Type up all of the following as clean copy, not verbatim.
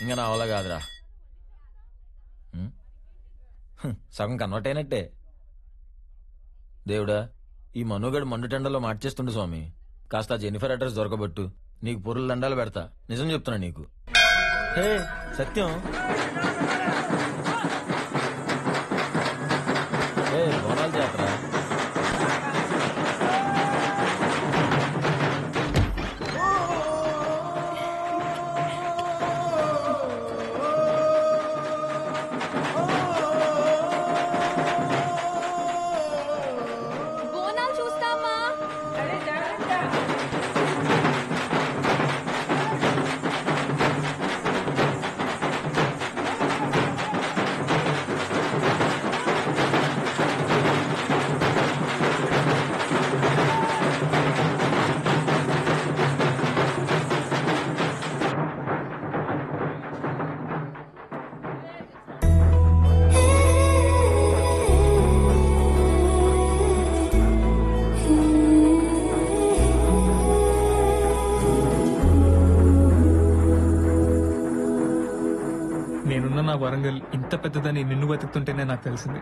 ఇంకా నా వల్ల కాదురా. సగం కన్వర్ట్ అయినట్టే. దేవుడా, ఈ మనుగడు మండుటెండలో మార్చేస్తుండు స్వామి. కాస్త జెనిఫర్ అడ్రస్ దొరకబట్టు. నీకు పొరుల దండాలు పెడతా. నిజం చెప్తున్నా నీకు. హే సత్యం, బోనాలు జాతర. నేనున్న నా వరంగల్ ఇంత పెద్దదని నిన్ను వెతుకుతుంటేనే నాకు తెలిసింది.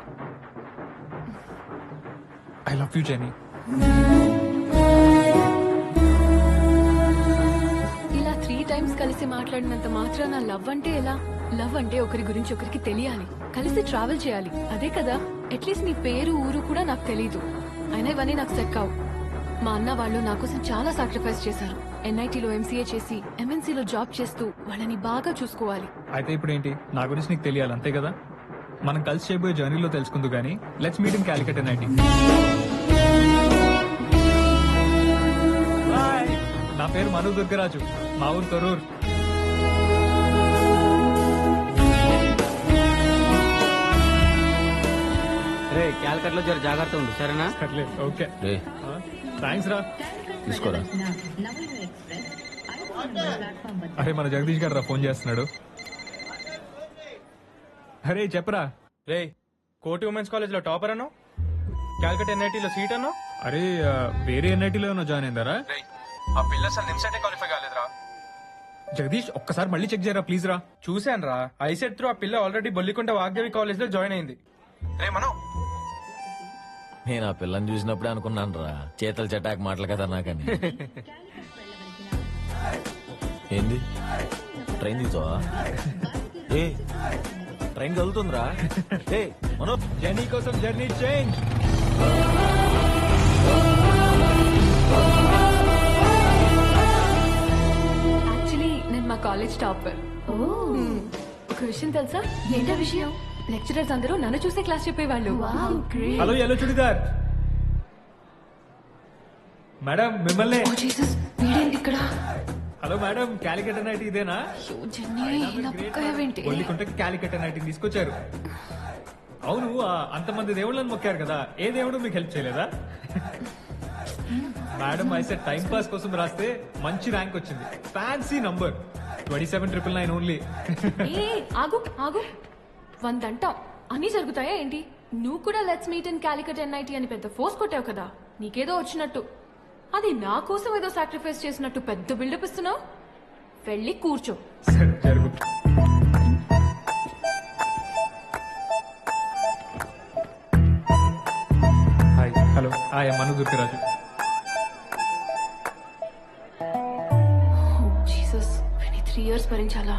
I love you Jenny. ఇలా 3 times కలిసి మాట్లాడినంత మాత్రాన లవ్ అంటే ఎలా? లవ్ అంటే ఒకరి గురించి ఒకరికి తెలియాలి, కలిసి ట్రావెల్ చేయాలి, అదే కదా. అట్లీస్ట్ నీ పేరు ఊరు కూడా నాకు తెలీదు. అయినా ఇవన్నీ నాకు సెట్ కావు. మా అన్న వాళ్ళు నా కోసం చాలా సాక్రిఫైస్ చేశారు. NITలో MCA చేసి MNCలో జాబ్ చేస్తూ వాళ్ళని బాగా చూసుకోవాలి. అయితే ఇప్పుడు ఏంటి? నా గురించి నీకు తెలియాలి, అంతే కదా. మనం కలిసి చేయబోయే జర్నీలో తెలుసుకుందు గానీ let's meet in Calicut NIT. నా పేరు మను దుర్గరాజు, మా ఊరు తొరూర్. రే క్యాల్కట్ లో జర జాగ్రత్త ఉంది, సరేనా? ఓకే, థ్యాంక్స్ రా. తీసుకోరా. అరే మన జగదీష్ గారు రా ఫోన్ చేస్తున్నాడు. అరే చెప్పరా. రే కోటి ఉమెన్స్ కాలేజ్ లో టాపర్ అను, క్యాల్కట్ NITలో సీట్ అను. అరే వేరే NITలో జాయిన్ అయిందారా? ఆ పిల్ల అసలు నిమ్సెట్ క్వాలిఫై కాలేదురా. జగదీష్ ఒక్కసారి మళ్ళీ చెక్ చేయరా ప్లీజ్ రా. చూశాను రా, ఐసెట్ త్రూ ఆ పిల్ల ఆల్రెడీ బొల్లికొండ వాగ్దేవి కాలేజ్ లో జాయిన్ అయింది. రే మనం నేను ఆ పిల్లని చూసినప్పుడే అనుకున్నాను రా, చేతల చటాక్ మాటలు కదా నాకని. ఏంది ట్రైన్ దిగుతావా? ఏ ట్రైన్ కదులుతుందిరా. ఏ మనో జర్నీ కోసం జర్నీ చేంజ్. యాక్చువల్లీ నేను మా కాలేజ్ టాపర్. ఒక విషయం తెలుసా? ఏంటో విషయం? లెక్చరర్స్ అందరూ నన్ను చూసే క్లాస్ చెప్పేవాళ్ళు. హలో ఎల్లో చుడిదార్ మేడం, మిమ్మల్ని. ఇక్కడ హలో మేడం, కాలికట్ NIT ఇదేనా? ఒల్లికుంటకి కాలికట్ NIT తీసుకొచ్చారు. అవును, అంతమంది దేవుళ్ళని మొక్కారు కదా, ఏ దేవుడు మీకు హెల్ప్ చేయలేదా? మేడం అయితే టైం పాస్ కోసం రాస్తే మంచి ర్యాంక్ వచ్చింది. Fancy number 27,999 only. ఆగు ఆగు, 100 అంటావు, అన్ని జరుగుతాయా ఏంటి? నువ్వు కూడా let's meet in Calicut NIT అని పెద్ద ఫోర్స్ కొట్టావు కదా, నీకేదో వచ్చినట్టు. అది నా కోసం ఏదో సాక్రిఫైస్ చేసినట్టు పెద్ద బిల్డప్ ఇస్తున్నావు. వెళ్ళి కూర్చో. జరుగు. Hi. Hello, Manu Durgaraju. Jesus, 3 years భరించాలా?